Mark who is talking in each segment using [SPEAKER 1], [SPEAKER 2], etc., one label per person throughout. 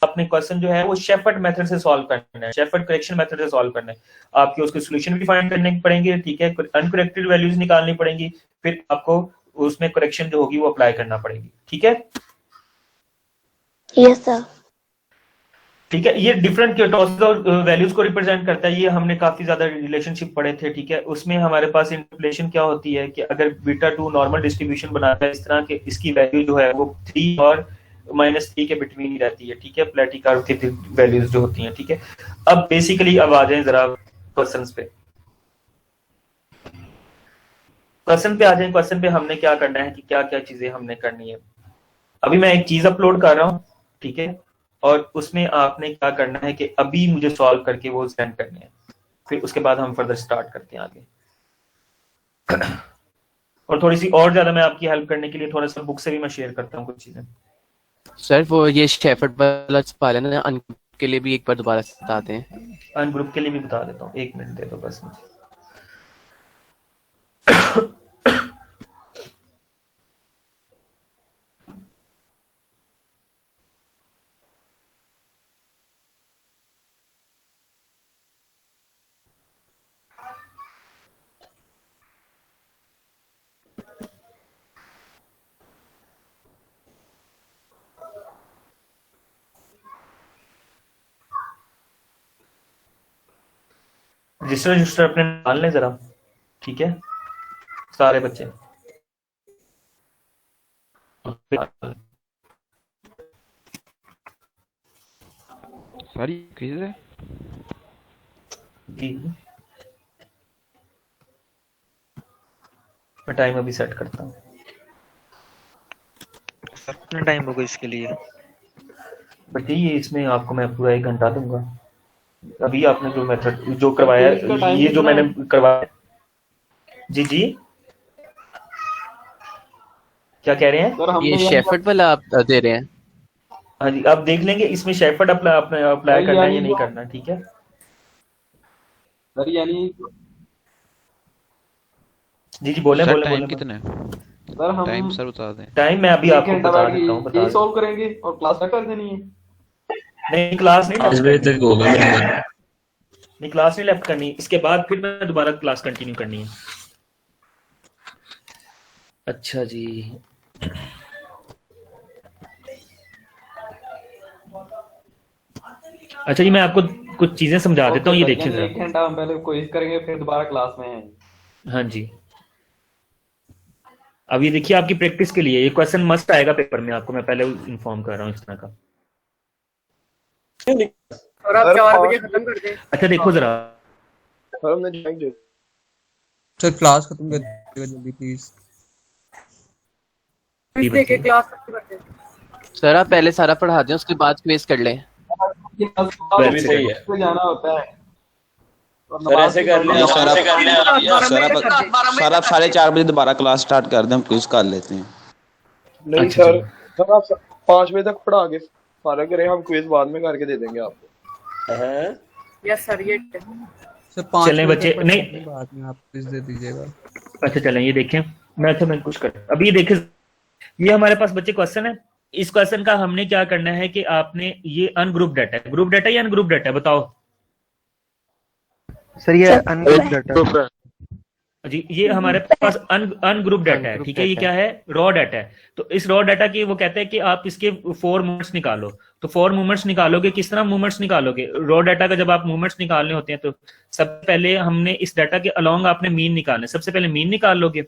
[SPEAKER 1] आपने क्वेश्चन जो है वो शेफर्ड मेथड से सॉल्व करना है, शेफर्ड करेक्शन मेथड से सॉल्व करना है। आपके उसके सोल्यूशन भी फाइंड करने पड़ेंगे, ठीक है, अनकरेक्टेड वैल्यूज निकालनी पड़ेंगी, फिर आपको उसमें करेक्शन जो होगी वो अप्लाई करना पड़ेगी, ठीक है।
[SPEAKER 2] Yes sir.
[SPEAKER 1] ठीक है, ये डिफरेंट टॉसेस और वैल्यूज को रिप्रेजेंट करता है। ये हमने काफी ज्यादा रिलेशनशिप पढ़े थे, ठीक है। उसमें हमारे पास इंटरपोलेशन क्या होती है कि अगर बीटा 2 नॉर्मल डिस्ट्रीब्यूशन बनाता है इस तरह के, इसकी वैल्यू जो है वो 3 और -3 के बिटवीन ही रहती है, ठीक है, प्लेटी कर्व की वैल्यूज जो होती हैं, ठीक है। अब बेसिकली अब आ जाए जरा क्वेश्चन पे, क्वेश्चन पे आ जाए। क्वेश्चन पे हमने क्या करना है कि क्या क्या चीजें हमने करनी है। अभी मैं एक चीज अपलोड कर रहा हूँ, ठीक है, और उसमें आपने क्या करना है कि अभी मुझे सॉल्व करके वो सेंड करने हैं, फिर उसके बाद हम फर्दर स्टार्ट करते हैं आगे। और थोड़ी सी और ज्यादा मैं आपकी हेल्प करने के लिए थोड़ा सा बुक से भी मैं शेयर करता हूँ कुछ चीजें।
[SPEAKER 3] सर वो ये शेफर्ड वाला पालन है अनग्रुप के लिए भी एक बार दोबारा बताते हैं।
[SPEAKER 1] अनग्रुप के लिए भी बता देता हूँ, 1 मिनट दे दो बस मुझे। रजिस्टर रजिस्टर अपने डाल लें जरा, ठीक है, सारे बच्चे।
[SPEAKER 4] सारी क्विज है
[SPEAKER 1] जी, मैं टाइम अभी सेट करता हूँ।
[SPEAKER 5] सर कितना टाइम होगा इसके लिए?
[SPEAKER 1] बट ये इसमें आपको मैं पूरा 1 घंटा दूंगा। अभी आपने जो मेथड जो करवाया, ये जो मैंने करवाया। जी जी, क्या कह रहे हैं?
[SPEAKER 3] ये शेफर्ड वाला आप दे रहे हैं?
[SPEAKER 1] हाँ जी, आप देख लेंगे इसमें शेफर्ड अप्लाई करना है या नहीं करना, ठीक है
[SPEAKER 6] सर। यानी
[SPEAKER 1] जी जी, बोले
[SPEAKER 4] सर
[SPEAKER 1] बोले
[SPEAKER 4] टाइम
[SPEAKER 1] बोले
[SPEAKER 4] कितना है?
[SPEAKER 6] सर हम
[SPEAKER 4] टाइम सर बता दें।
[SPEAKER 1] टाइम मैं अभी
[SPEAKER 6] एक
[SPEAKER 1] आपको
[SPEAKER 6] घंटा
[SPEAKER 1] बता
[SPEAKER 6] बैठ
[SPEAKER 1] देता हूँ,
[SPEAKER 6] के
[SPEAKER 1] बता
[SPEAKER 6] यही सॉल्व करेंगे और क्लास कर देनी है।
[SPEAKER 1] नहीं क्लास नहीं
[SPEAKER 7] 5 बजे तक होगा मेरा।
[SPEAKER 1] नहीं क्लास नहीं लेफ्ट करनी, इसके बाद फिर मैं दोबारा क्लास कंटिन्यू करनी है। अच्छा जी, अच्छा जी, मैं आपको कुछ चीजें समझा देता हूँ, ये देखिए
[SPEAKER 6] एक
[SPEAKER 1] जरा।
[SPEAKER 6] घंटा हम पहले कोशिश करेंगे फिर दोबारा क्लास में हैं।
[SPEAKER 1] हाँ जी, अब ये देखिए आपकी प्रैक्टिस के लिए ये क्वेश्चन मस्ट आएगा पेपर में, आपको मैं पहले इन्फॉर्म कर रहा हूँ इस तरह का।
[SPEAKER 8] और आप 4 बजे खत्म कर दें।
[SPEAKER 1] अच्छा देखो जरा,
[SPEAKER 9] सर क्लास खत्म कर दीजिएगा जल्दी प्लीज।
[SPEAKER 8] इस देखे क्लास खत्म कर दें।
[SPEAKER 3] सर आप पहले सारा पढ़ा दें उसके बाद क्विज कर लें।
[SPEAKER 7] भी सही है।
[SPEAKER 6] जाना होता है
[SPEAKER 7] सर ऐसे कर लें, सर आप 4:30 बजे दोबारा क्लास स्टार्ट कर दें, हम क्विज कर लेते हैं।
[SPEAKER 10] नहीं
[SPEAKER 1] अच्छा
[SPEAKER 10] सर, सर आप 5 बजे तक पढ़ा के फारा करें, हम क्विज बाद में करके दे देंगे आपको।
[SPEAKER 8] यस सर, ये
[SPEAKER 9] सर 5
[SPEAKER 1] चलें बच्चे, नहीं
[SPEAKER 9] बाद में आप प्लीज दे दीजिएगा।
[SPEAKER 1] अच्छा चलें, ये देखें मैं कुछ कर, अभी ये देखें, ये हमारे पास बच्चे क्वेश्चन है। इस क्वेश्चन का हमने क्या करना है कि आपने ये अनग्रुप डाटा है, ग्रुप डाटा या अनग्रुप डाटा बताओ
[SPEAKER 5] सर ये अनग्रुप डाटा
[SPEAKER 1] जी। ये हमारे पास अनग्रुप डाटा है, ठीक है। ये क्या है? रॉ डाटा है। तो इस रॉ डाटा की वो कहते हैं कि आप इसके 4 मूवमेंट्स निकालो। तो 4 मूवमेंट्स निकालोगे, किस तरह मूवमेंट्स निकालोगे? रॉ डाटा का जब आप मूवमेंट्स निकालने होते हैं तो सबसे पहले हमने इस डाटा के अलोंग आपने मीन निकालना है। सबसे पहले मीन निकाल लोगे,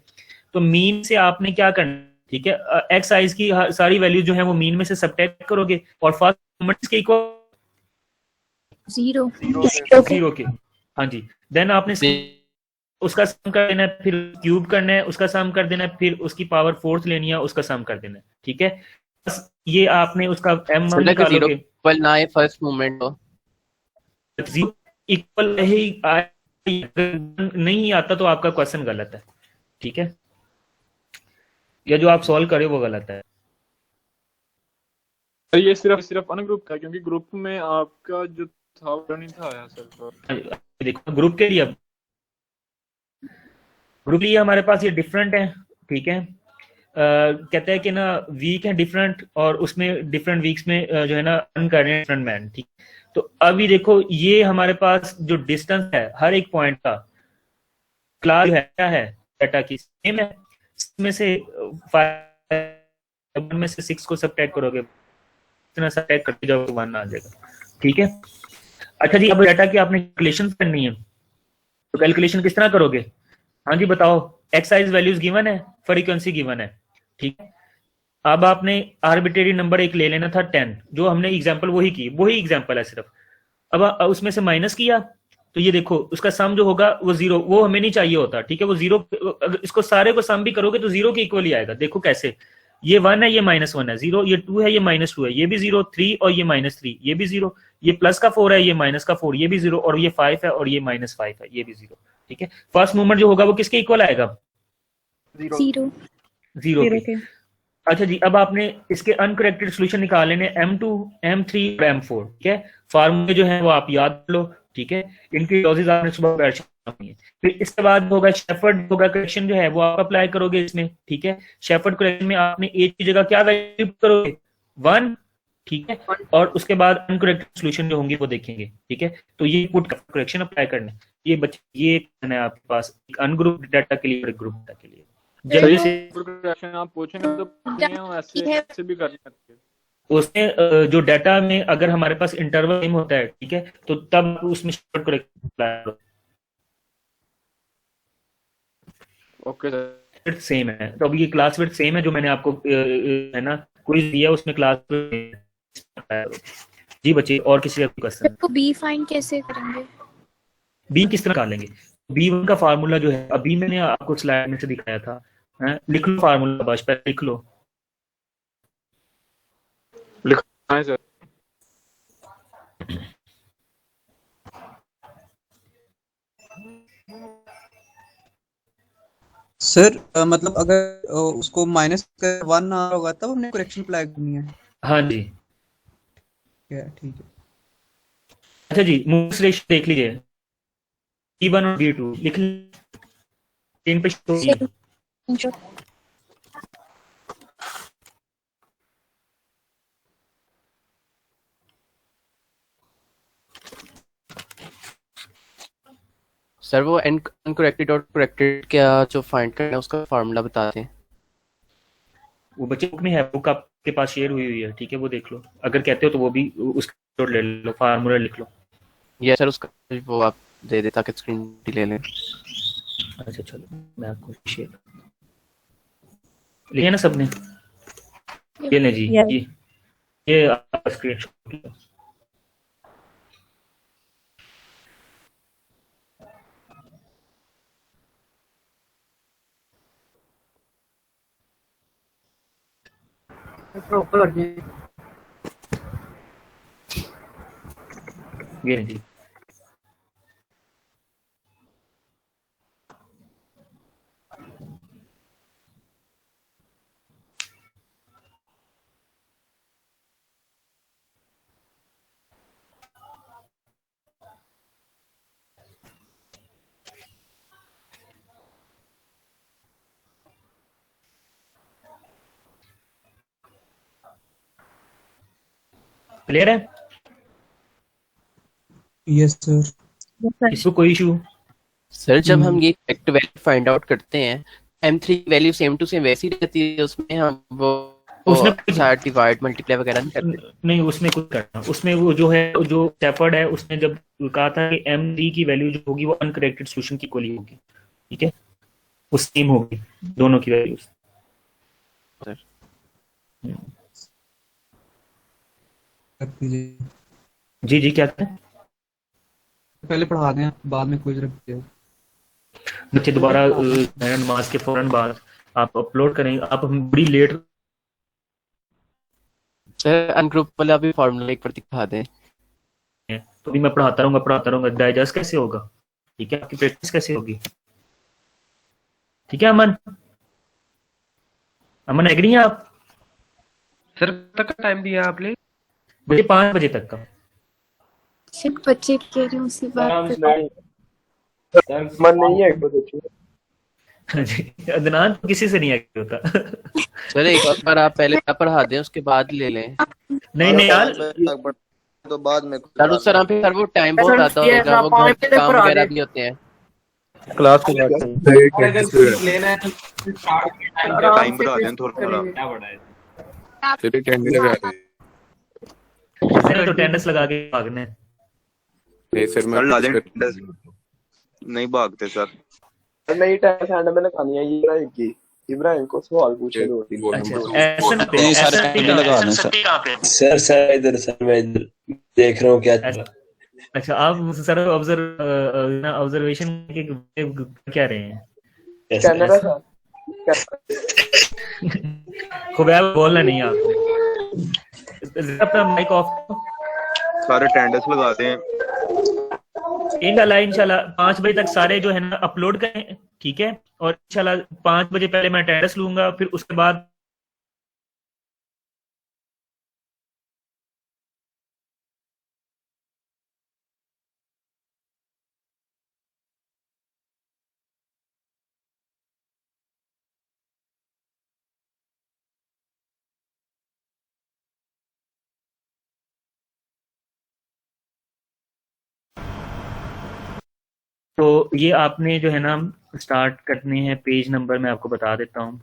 [SPEAKER 1] तो मीन से आपने क्या करना, ठीक है, एक्स साइज की सारी वैल्यू जो है वो मीन में से सबट्रैक्ट करोगे और फर्स्ट मूवमेंट्स के इक्वल 0 के, हाँ जी। देन आपने उसका सम कर देना है, फिर क्यूब करना है, उसका सम कर देना है, फिर उसकी पावर 4 लेनी है, उसका सम कर देना है, ठीक है। बस ये आपने उसका एम निकालोगे,
[SPEAKER 3] इक्वल ना आए फर्स्ट मूवमेंट हो,
[SPEAKER 1] इक्वल नहीं आता तो आपका क्वेश्चन गलत है, ठीक है, या जो आप सॉल्व करे वो गलत है।
[SPEAKER 10] ये सिर्फ अनग्रुप था, क्योंकि ग्रुप में आपका जो था वो नहीं था आया सर।
[SPEAKER 1] देखो ग्रुप के लिए हमारे पास ये डिफरेंट है, ठीक है। कहते हैं कि ना वीक है डिफरेंट, और उसमें डिफरेंट वीक्स में जो है ना अर्न कर रहे हैं डिफरेंट मैन, ठीक। तो अभी देखो ये हमारे पास जो डिस्टेंस है हर एक पॉइंट का, क्लास है क्या है डाटा की सेम है, इसमें से 5 में से 6 को सबट्रैक्ट करोगे, इतना सबट्रैक्ट करते जाओ तो 1 आ जाएगा, ठीक है। अच्छा जी, अब डाटा की आपने कैलकुलेशन करनी है, तो कैलकुलेशन किस तरह करोगे? हाँ जी बताओ। एक्स साइज वैल्यूज गिवन है, फ्रीक्वेंसी गिवन है, ठीक है। अब आपने आर्बिट्रेरी नंबर एक ले लेना था 10, जो हमने एग्जांपल वही एग्जांपल है सिर्फ। अब उसमें से माइनस किया तो ये देखो उसका सम जो होगा वो 0, वो हमें नहीं चाहिए होता, ठीक है। वो 0, अगर इसको सारे को सम भी करोगे तो 0 के इक्वल ही आएगा। देखो कैसे, ये 1 है, ये -1 है, 0, ये 2 है, ये -2 है, ये भी 0, 3 और ये -3, ये भी 0, ये प्लस का 4 है, ये माइनस का 4, ये भी 0, और ये 5 है और ये -5 है, ये भी 0, ठीक है। फर्स्ट मूवमेंट जो होगा वो किसके इक्वल आएगा? 0 के। अच्छा जी, अब आपने इसके अनकरेक्टेड सॉल्यूशन निकाले ने M2, M3 और M4, ठीक है। फार्मूले जो है वो आप याद लो, ठीक है। इनकी डोजेज आपने सुबह बैठ करनी है। फिर इसके बाद होगा शेफर्ड होगा करेक्शन जो है वो आप अप्लाई करोगे इसमें, ठीक है। शेफर्ड करेक्शन में आपने ए की जगह क्या वैल्यू करोगे? 1, ठीक है। और उसके बाद अनकरेक्टेड सॉल्यूशन जो होंगे वो देखेंगे, ठीक है। तो ये पुट करेक्शन अप्लाई करना है। ये बच्चे ये करना है आपके पास एक अनग्रुप डाटा के लिए और एक ग्रुप डाटा के लिए। जल्दी से
[SPEAKER 2] आप पूछेंगे तो ऐसे भी कर सकते हैं।
[SPEAKER 1] उसमें जो डाटा में अगर हमारे पास इंटरवल सेम होता है, ठीक है, तो तब उसमें शॉर्ट करेक्शन अप्लाई करो।
[SPEAKER 2] ओके सर,
[SPEAKER 1] सेम है तो अब ये क्लास विड्थ सेम है जो मैंने आपको है ना क्विज दिया उसमें क्लास। जी बच्चे, और किसी का क्वेश्चन?
[SPEAKER 11] तो बी फाइंड कैसे करेंगे?
[SPEAKER 1] बी किस तरह निकालेंगे? B1 का फार्मूला जो है अभी मैंने आपको स्लाइड में से दिखाया था, लिख लो फार्मूला, बस पहले लिख लो।
[SPEAKER 2] हाँ सर।
[SPEAKER 9] सर मतलब अगर उसको माइनस कर 1 ना होगा तब हमने करेक्शन अप्लाई करनी है।
[SPEAKER 1] हाँ जी,
[SPEAKER 9] ठीक है।
[SPEAKER 1] अच्छा जी, मूव्स रेशियो देख लीजिए, B1 और B2 लिख लीजिए, इन पे शो कीजिए।
[SPEAKER 3] सर वो अनकरेक्टेड और करेक्टेड क्या जो फाइंड करना है उसका फार्मूला बताते हैं।
[SPEAKER 1] वो बच्चे बुक में है, बुक आपके पास शेयर हुई है, ठीक है, वो देख लो। अगर कहते हो तो वो भी उसका ले लो, फार्मूला लिख लो।
[SPEAKER 3] यस सर, उसका वो आप दे दे ताकि स्क्रीन ले लें।
[SPEAKER 1] अच्छा चलो, मैं आपको शेयर लिया ना सबने, ये ले जी, ये आपका स्क्रीनशॉट लो।
[SPEAKER 8] प्रॉपर कर दिए।
[SPEAKER 1] ये जी, क्लियर है?
[SPEAKER 9] Yes sir.
[SPEAKER 1] इसको कोई इशू?
[SPEAKER 3] सर जब हम ये करेक्ट वैल्यू फाइंड आउट करते हैं, M3 value same to same वैसी रहती है, उसमें हम वो
[SPEAKER 1] उसमें
[SPEAKER 3] साथ डिवाइड मल्टीप्लाई वगैरह नहीं करते।
[SPEAKER 1] नहीं, उसमें कुछ करना, उसमें वो जो है जो शेफर्ड है उसने जब कहा था कि M3 की वैल्यू जो होगी वो अनकरेक्टेड सॉल्यूशन की इक्वल होगी, ठीक है, वो सेम होगी दोनों की वैल्यूज। जी जी, क्या करें?
[SPEAKER 9] पहले पढ़ा दें, बाद में क्विज रख दिया।
[SPEAKER 1] बच्चे दोबारा नमाज के फौरन बाद आप अपलोड करेंगे। आप हम बड़ी लेट
[SPEAKER 3] सर अनग्रुप वाला भी फार्मूला एक बार दिखा दें।
[SPEAKER 1] तो भी मैं पढ़ाता रहूंगा, डाइजेस्ट कैसे होगा, ठीक है, आपकी प्रैक्टिस कैसे होगी, ठीक है। अमन एग्री हैं आप?
[SPEAKER 10] सर तक का टाइम दिया आपने?
[SPEAKER 1] बजे 5 बजे तक का।
[SPEAKER 11] सिर्फ बच्चे कह रहे हैं उसी बात पे।
[SPEAKER 10] मन नहीं है एक बजे।
[SPEAKER 1] जी, अदनान तो किसी से नहीं आगे होता।
[SPEAKER 3] सर एक बार आप पहले पढ़ा दें उसके बाद ले लें।
[SPEAKER 1] नहीं नहीं यार,
[SPEAKER 10] तो बाद में
[SPEAKER 3] सर आप फिर वो टाइम बहुत आता होगा, वो घर के काम वगैरह भी होते हैं।
[SPEAKER 10] क्लास के बाद
[SPEAKER 6] और अगर कुछ लेना है तो स्टार्ट के
[SPEAKER 8] टाइम
[SPEAKER 10] बढ़ा दें थोड़ा
[SPEAKER 6] क्या बड़ा है।
[SPEAKER 10] फिर टेंड लगा दे
[SPEAKER 1] इसने तो टेंडस लगा के भागने।
[SPEAKER 10] नहीं सर मैं नहीं भागते सर। नहीं टाइम हैंड में लगानी है ये रहा कि इब्राहिम को सवाल पूछे दो तीन।
[SPEAKER 1] अच्छा एसन पे,
[SPEAKER 7] नहीं सारे
[SPEAKER 1] एसन
[SPEAKER 7] टेंडे लगाने सर।
[SPEAKER 10] सर इधर सर मैं इधर देख रहा हूँ क्या
[SPEAKER 1] अच्छा आप सर ऑब्जर्वेशन के क्या रहे हैं?
[SPEAKER 10] कैमरा सर
[SPEAKER 1] खुबैब बोलना नहीं आपने, अपना माइक ऑफ।
[SPEAKER 10] सारे टेंडर्स लगाते हैं
[SPEAKER 1] इंशाल्लाह 5 बजे तक सारे जो है ना अपलोड करें, ठीक है? और इंशाल्लाह 5 बजे पहले मैं अटेंडेंस लूंगा, फिर उसके बाद तो ये आपने जो है ना स्टार्ट करने हैं पेज नंबर मैं आपको बता देता हूँ।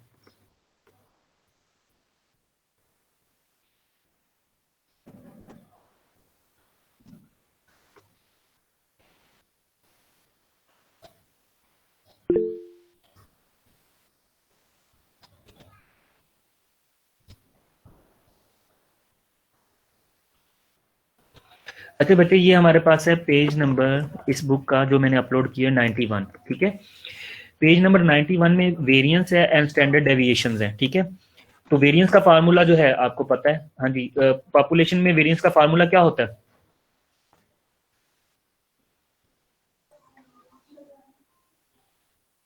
[SPEAKER 1] अच्छा बेटे ये हमारे पास है पेज नंबर इस बुक का जो मैंने अपलोड किया 91, ठीक है? पेज नंबर 91 में वेरिएंस है एंड स्टैंडर्ड डेविएशंस है, ठीक है? तो वेरिएंस का फार्मूला जो है आपको पता है, हाँ जी, पॉपुलेशन में वेरिएंस का फार्मूला क्या होता है?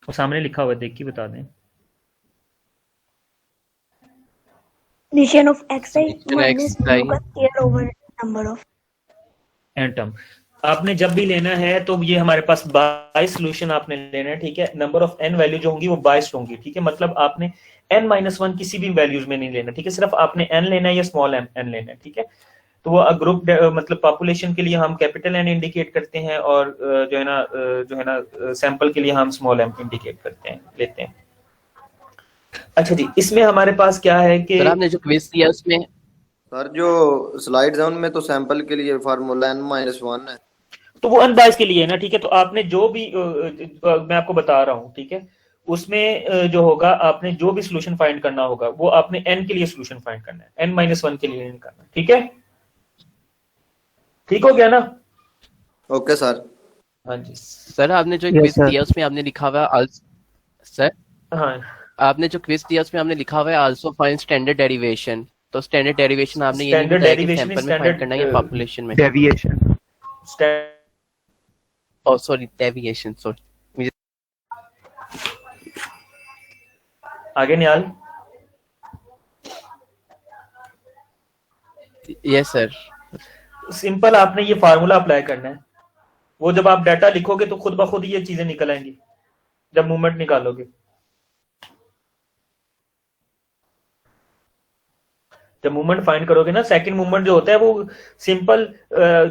[SPEAKER 1] वो सामने लिखा हुआ है, देख के बता दें।
[SPEAKER 11] Addition of xi minus mu का square over number of
[SPEAKER 1] एंटम आपने जब भी लेना है तो ये हमारे पास 22 सोल्यूशन आपने लेना है, ठीक है? नंबर ऑफ एन वैल्यू जो होंगी वो 22 होंगी, ठीक है? मतलब आपने n-1 किसी भी वैल्यूज में नहीं लेना, ठीक है? सिर्फ आपने n लेना है या स्मॉल n लेना है, ठीक है? तो वो ग्रुप मतलब पॉपुलेशन के लिए हम कैपिटल N इंडिकेट करते हैं और जो है ना सैंपल के लिए हम स्मॉल m इंडिकेट करते हैं, लेते हैं। अच्छा जी, इसमें हमारे पास क्या है कि
[SPEAKER 3] सर आपने जो क्विज दिया उसमें
[SPEAKER 10] सर जो स्लाइड्स हैं उनमें तो सैंपल के लिए फार्मूला n-1 है,
[SPEAKER 1] तो वो अनबाइस के लिए है ना, ठीक है? तो आपने जो भी मैं आपको बता रहा हूँ, ठीक है? उसमें जो होगा आपने जो भी सोल्यूशन फाइंड करना होगा वो आपने n के लिए सोल्यूशन फाइंड करना है, n-1 के लिए नहीं करना, ठीक है? ठीक हो गया ना?
[SPEAKER 10] Okay sir.
[SPEAKER 1] हाँ जी
[SPEAKER 3] सर आपने जो क्विज दिया उसमें आपने लिखा हुआ है सर
[SPEAKER 1] हाँ
[SPEAKER 3] आपने जो क्विज दिया उसमें आपने लिखा हुआ है आल्सो फाइंड स्टैंडर्ड डेरिवेशन। तो स्टैंडर्ड डेरिवेशन आपने ये नहीं
[SPEAKER 1] स्टैंडर्ड
[SPEAKER 3] बताया कि
[SPEAKER 1] डेरिवेशन
[SPEAKER 3] सैंपल में फाइंड करना है या पॉपुलेशन में।
[SPEAKER 5] Deviation
[SPEAKER 3] oh sorry deviation, sorry.
[SPEAKER 1] आगे निहाल।
[SPEAKER 3] Yes sir.
[SPEAKER 1] सिंपल आपने ये फार्मूला अप्लाई करना है, वो जब आप डाटा लिखोगे तो खुद ब खुद ये चीजें निकल आएंगी जब मूवमेंट निकालोगे। जब मूवमेंट फाइंड करोगे ना, सेकंड मूवमेंट जो होता है वो सिंपल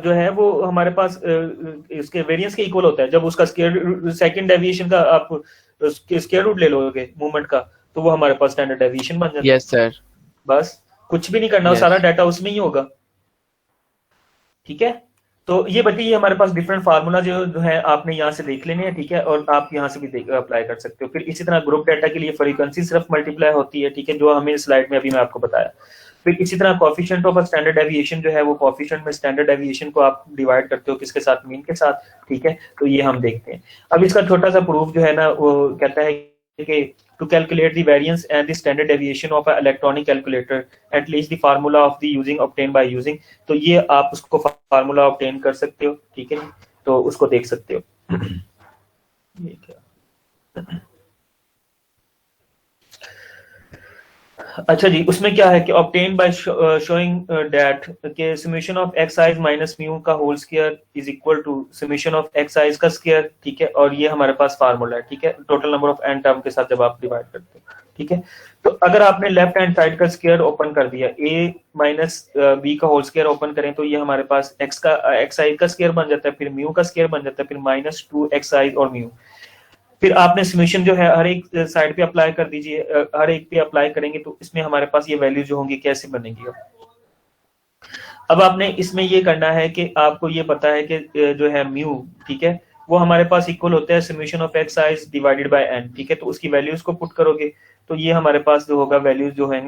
[SPEAKER 1] जो है वो हमारे पास इसके वेरिएंस के इक्वल होता है। जब उसका स्क्वायर सेकंड डेविएशन का आप स्क्वायर रूट ले लोगे मूवमेंट का तो वो हमारे पास स्टैंडर्ड डेविएशन बन जाता है।
[SPEAKER 3] Yes sir.
[SPEAKER 1] बस कुछ भी नहीं करना, सारा डाटा उसमें ही होगा, ठीक है? तो ये बताइए हमारे पास डिफरेंट फार्मूला जो है आपने यहाँ से देख लेने हैं, ठीक है? और आप यहाँ से भी अप्लाई कर सकते हो। फिर इसी तरह ग्रुप डाटा के लिए फ्रीक्वेंसी सिर्फ मल्टीप्लाई होती है, ठीक है? जो हमें स्लाइड में अभी मैं आपको बताया। फिर इसी तरह कोएफिशिएंट ऑफ स्टैंडर्ड डेविएशन जो है वो कोएफिशिएंट में स्टैंडर्ड डेविएशन को आप डिवाइड करते हो किसके साथ? मीन के साथ, ठीक है? तो ये हम देखते हैं। अब इसका छोटा सा प्रूफ जो है ना वो कहता है कि to calculate the variance and the standard deviation of an electronic calculator at least the formula of the using obtained by using, तो ये आप उसको फार्मूला ऑब्टेन कर सकते हो, ठीक है? तो उसको देख सकते हो। ये क्या अच्छा जी, उसमें क्या है कि obtain by showing that K summation of X i's minus mu का whole square is equal to summation of X i's का स्क्वायर, ठीक है, और ये हमारे पास फार्मूला है, ठीक है, total number of N term के साथ जब आप डिवाइड करते हो, ठीक है। तो अगर आपने लेफ्ट हैंड साइड का स्क्वायर ओपन कर दिया, a माइनस बी का होल स्क्वायर ओपन करें तो ये हमारे पास एक्स आई का स्क्वायर बन जाता है, फिर म्यू का स्क्वायर बन जाता है, फिर माइनस 2 xi और म्यू। फिर आपने समेशन जो है हर एक साइड पे अप्लाई कर दीजिए, हर एक पे अप्लाई करेंगे तो इसमें हमारे पास ये वैल्यू जो होंगी कैसे बनेगी। अब आपने इसमें ये करना है कि आपको ये पता है कि जो है म्यू, ठीक है, वो हमारे पास इक्वल होता है summation of X i's divided by N, ठीक है, तो उसकी वैल्यूज को पुट करोगे तो ये हमारे पास जो होगा वैल्यूज जो है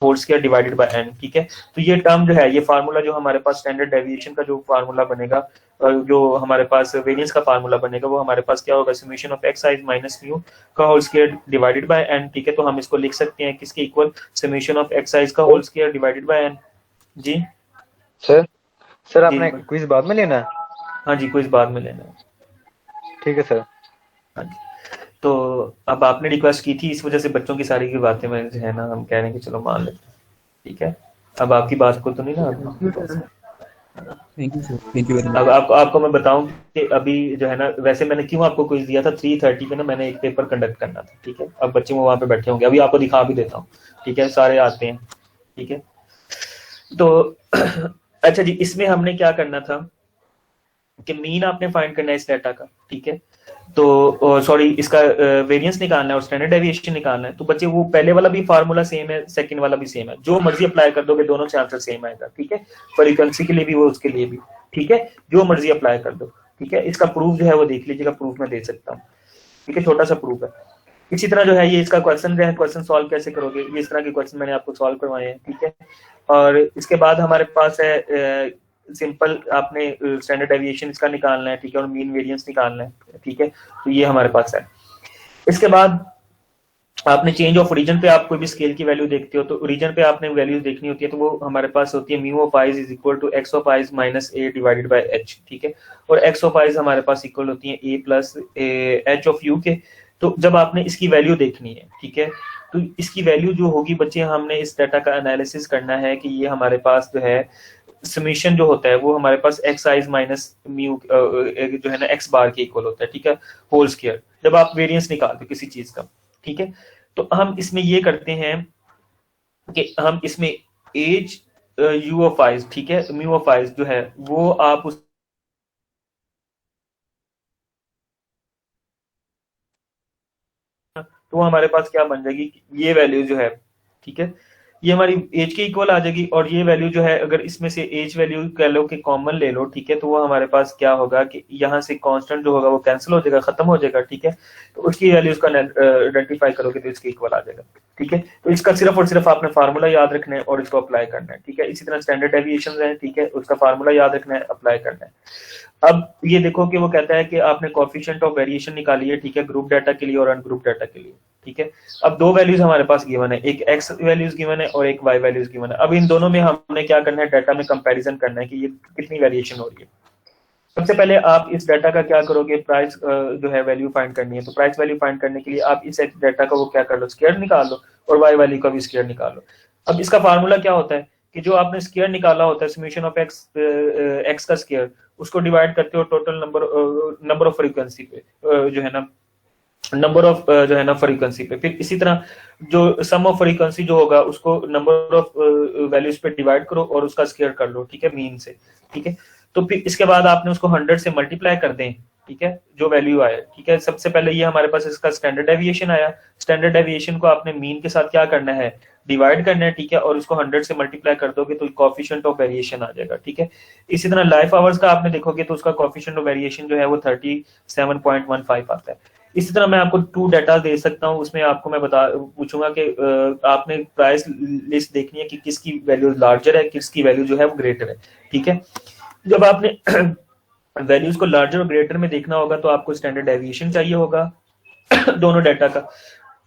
[SPEAKER 1] whole square divided by N, ठीक है। तो ये टर्म जो है, ये फार्मूला जो हमारे पास स्टैंडर्ड डेविएशन का जो फार्मूला बनेगा, जो हमारे पास वेरिएंस का फार्मूला बनेगा, वो हमारे पास क्या होगा, summation of X i's minus mu का whole square divided by N, ठीक है। तो हम इसको लिख सकते हैं किसके equal, summation of X i's का whole square divided by N. जी
[SPEAKER 5] सर आपने क्विज बाद में लेना है?
[SPEAKER 1] हाँ जी, क्विज बाद में लेना है,
[SPEAKER 5] ठीक है सर।
[SPEAKER 1] हाँ जी। तो अब आपने रिक्वेस्ट की थी, इस वजह से बच्चों की सारी की बातें में जो है ना हम कह रहे हैं कि चलो मान लेते हैं, ठीक है। अब आपकी बात को तो नहीं ना,
[SPEAKER 9] thank you sir, thank you very much.
[SPEAKER 1] अब आपको मैं बताऊं कि अभी जो है ना, वैसे मैंने क्यों आपको क्विज दिया था, 3:30 पे ना मैंने एक पेपर कंडक्ट करना था, ठीक है। अब बच्चे वहां पे बैठे होंगे, अभी आपको दिखा भी देता हूँ, ठीक है, सारे आते हैं, ठीक है। तो अच्छा जी, इसमें हमने क्या करना था कि मीन आपने फाइंड करना है इस डाटा का, ठीक है। तो सॉरी, इसका वेरिएंस निकालना है और स्टैंडर्ड डेविएशन निकालना है। तो बच्चे वो पहले वाला भी फार्मूला सेम है, सेकंड वाला भी सेम है, जो मर्जी अप्लाई कर दोगे दोनों से आंसर सेम आएगा, ठीक है। फ्रीक्वेंसी के लिए भी वो उसके लिए भी, ठीक है, जो मर्जी अप्लाई कर दो, ठीक है। इसका प्रूफ जो है वो देख लीजिएगा, प्रूफ में दे सकता हूँ, ठीक है, छोटा सा प्रूफ है। इसी तरह जो है ये इसका क्वेश्चन जो है, क्वेश्चन सॉल्व कैसे करोगे, ये इस तरह के क्वेश्चन मैंने आपको सॉल्व करवाए हैं, ठीक है। और इसके बाद हमारे पास है सिंपल, आपने स्टैंडर्ड डेविएशन इसका निकालना है, ठीक है, और मीन वेरिएंस निकालना है, ठीक है। तो ये हमारे पास है। इसके बाद आपने चेंज ऑफ रीजन पे आप कोई भी स्केल की वैल्यू देखते हो तो रीजन पे आपने वैल्यूज देखनी होती है, तो वो हमारे पास होती है mu of i's is equal to X of i's minus A divided by H, ठीक है। और एक्स ऑफ आइज हमारे पास इक्वल होती है ए प्लस एच ऑफ यू के। तो जब आपने इसकी वैल्यू देखनी है, ठीक है, तो इसकी वैल्यू जो होगी बच्चे, हमने इस डाटा का एनालिसिस करना है कि ये हमारे पास जो है समेशन जो होता है वो हमारे पास एक्स आइज माइनस म्यू जो है ना एक्स बार के इक्वल होता है, ठीक है, होल स्क्वायर, जब आप वेरिएंस निकालते हो किसी चीज का, ठीक है। तो हम इसमें ये करते हैं कि हम इसमें एज यू ऑफ आइज, ठीक है, म्यू ऑफ आइज जो है वो आप उस तो हमारे पास क्या बन जाएगी, ये वैल्यू जो है, ठीक है, ये हमारी एज के इक्वल आ जाएगी। और ये वैल्यू जो है, अगर इसमें से एज वैल्यू कह लो कि कॉमन ले लो, ठीक है, तो वो हमारे पास क्या होगा कि यहाँ से कांस्टेंट जो होगा वो कैंसिल हो जाएगा, खत्म हो जाएगा, ठीक है। तो उसकी वैल्यूज का आइडेंटिफाई करोगे तो इसके इक्वल आ जाएगा, ठीक है। तो इसका सिर्फ और सिर्फ आपने फार्मूला याद रखना है और इसको अप्लाई करना है, ठीक है। इसी तरह स्टैंडर्ड डेविएशन है, ठीक है, उसका फार्मूला याद रखना है, अप्लाई करना है। अब ये देखो कि वो कहता है कि आपने कोएफिशिएंट ऑफ वेरिएशन निकाली है, ठीक है, ग्रुप डाटा के लिए और अनग्रुप डाटा के लिए, ठीक है। अब दो वैल्यूज हमारे पास गिवन है, एक एक्स वैल्यूज गिवन है और एक वाई वैल्यूज गिवन है। अब इन दोनों में हमने क्या करना है, डाटा में कंपैरिजन करना है कि ये कितनी वेरिएशन हो रही है। सबसे पहले आप इस डाटा का क्या करोगे, प्राइस जो है वैल्यू फाइंड करनी है। तो प्राइस वैल्यू फाइंड करने के लिए आप इस डाटा का वो क्या कर लो, स्क्वायर निकाल लो और वाई वैल्यू का भी स्क्वायर निकाल लो। अब इसका फार्मूला क्या होता है कि जो आपने स्क्वायर निकाला होता है समेशन ऑफ एक्स का स्क्वायर, उसको डिवाइड करते हो टोटल नंबर ऑफ फ्रीक्वेंसी पे, जो है ना नंबर ऑफ जो है ना फ्रीक्वेंसी पे। फिर इसी तरह जो सम ऑफ फ्रीक्वेंसी जो होगा उसको नंबर ऑफ वैल्यूज पे डिवाइड करो और उसका स्क्वायर कर लो, ठीक है, मीन से, ठीक है। तो फिर इसके बाद आपने उसको 100 से मल्टीप्लाई कर दें, ठीक है, जो वैल्यू आए, ठीक है। सबसे पहले ये हमारे पास इसका स्टैंडर्ड डेविएशन आया, स्टैंडर्ड डेविएशन को आपने मीन के साथ क्या करना है, डिवाइड करना है, ठीक है, और उसको 100 से मल्टीप्लाई कर दोगे तो कोएफिशिएंट ऑफ वेरिएशन आ जाएगा, ठीक है। इसी तरह लाइफ आवर्स का आपने देखोगे तो उसका कोएफिशिएंट ऑफ वेरिएशन जो है वो 37.15 आता है। इसी तरह मैं आपको 2 डाटा दे सकता हूँ, उसमें आपको मैं पूछूंगा कि आपने प्राइस लिस्ट देखनी है कि किसकी वैल्यू लार्जर है, किसकी वैल्यू जो है वो ग्रेटर है, ठीक है। जब आपने वैल्यूज को लार्जर और ग्रेटर में देखना होगा तो आपको स्टैंडर्ड डेविएशन चाहिए होगा दोनों डाटा का,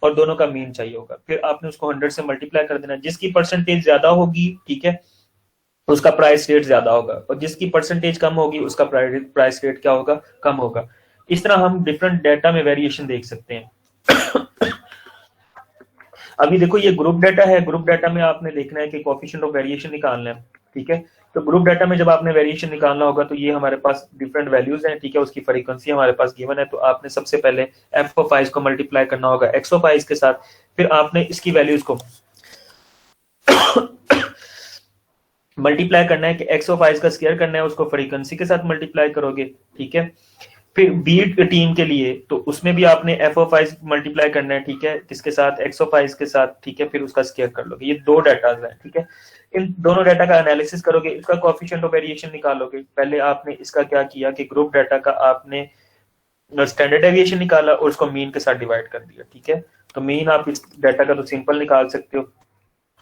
[SPEAKER 1] और दोनों का मीन चाहिए होगा। फिर आपने उसको 100 से मल्टीप्लाई कर देना, जिसकी परसेंटेज ज्यादा होगी, ठीक है, उसका प्राइस रेट ज्यादा होगा, और जिसकी परसेंटेज कम होगी उसका प्राइस रेट क्या होगा, कम होगा। इस तरह हम डिफरेंट डाटा में वेरिएशन देख सकते हैं। अभी देखो ये ग्रुप डाटा है, ग्रुप डाटा में आपने देखना है कि कोएफिशिएंट ऑफ वेरिएशन निकालना है, ठीक है। तो ग्रुप डाटा में जब आपने वेरिएशन निकालना होगा तो ये हमारे पास डिफरेंट वैल्यूज हैं, ठीक है, उसकी फ्रीक्वेंसी हमारे पास गिवन है। तो आपने सबसे पहले एफ ऑफ आई को मल्टीप्लाई करना होगा एक्स ऑफ आई के साथ, फिर आपने इसकी वैल्यूज को मल्टीप्लाई करना है कि एक्स ऑफ आई का स्क्वायर करना है, उसको फ्रीक्वेंसी के साथ मल्टीप्लाई करोगे, ठीक है। फिर बीट टीम के लिए तो उसमें भी आपने एफ ऑफ आई मल्टीप्लाई करना है, ठीक है, किसके साथ, एक्स ऑफ आई के साथ, ठीक है, फिर उसका स्क्वायर कर लोगे। ये दो डाटा है, ठीक है। इन दोनों डाटा का एनालिसिस करोगे, इसका कोएफिशिएंट ऑफ वेरिएशन निकालोगे। पहले आपने इसका क्या किया कि ग्रुप डाटा का आपने स्टैंडर्ड डेविएशन निकाला और उसको मीन के साथ डिवाइड कर दिया, ठीक है। तो मीन आप इस डाटा का तो सिंपल निकाल सकते हो,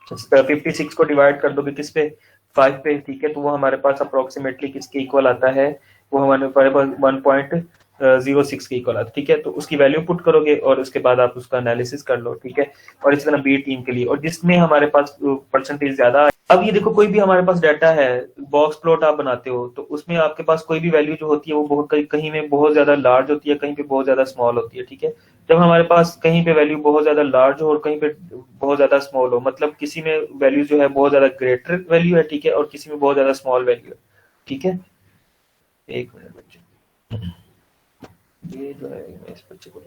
[SPEAKER 1] 56 को डिवाइड कर दोगे किस पे, 5 पे, ठीक है। तो वो हमारे पास अप्रोक्सीमेटली किसके इक्वल आता है, वो हमारे पास 1.06 के इक्वल आता है, ठीक है। तो उसकी वैल्यू पुट करोगे और उसके बाद आप उसका एनालिसिस कर लो, ठीक है। और इस तरह बी टीम के लिए, और जिसमें हमारे पास परसेंटेज ज्यादा है। अब ये देखो कोई भी हमारे पास डाटा है, बॉक्स प्लॉट आप बनाते हो, तो उसमें आपके पास कोई भी वैल्यू जो होती है वो बहुत कहीं में बहुत ज्यादा लार्ज होती है, कहीं पे बहुत ज्यादा स्मॉल होती है, ठीक है। जब हमारे पास कहीं पे वैल्यू बहुत ज्यादा लार्ज हो और कहीं पे बहुत ज्यादा स्मॉल हो, मतलब किसी में वैल्यू जो है बहुत ज्यादा ग्रेटर वैल्यू है, ठीक है, और किसी में बहुत ज्यादा स्मॉल वैल्यू है, ठीक है। एक मिनट बच्चे, ये जो है इस बच्चे को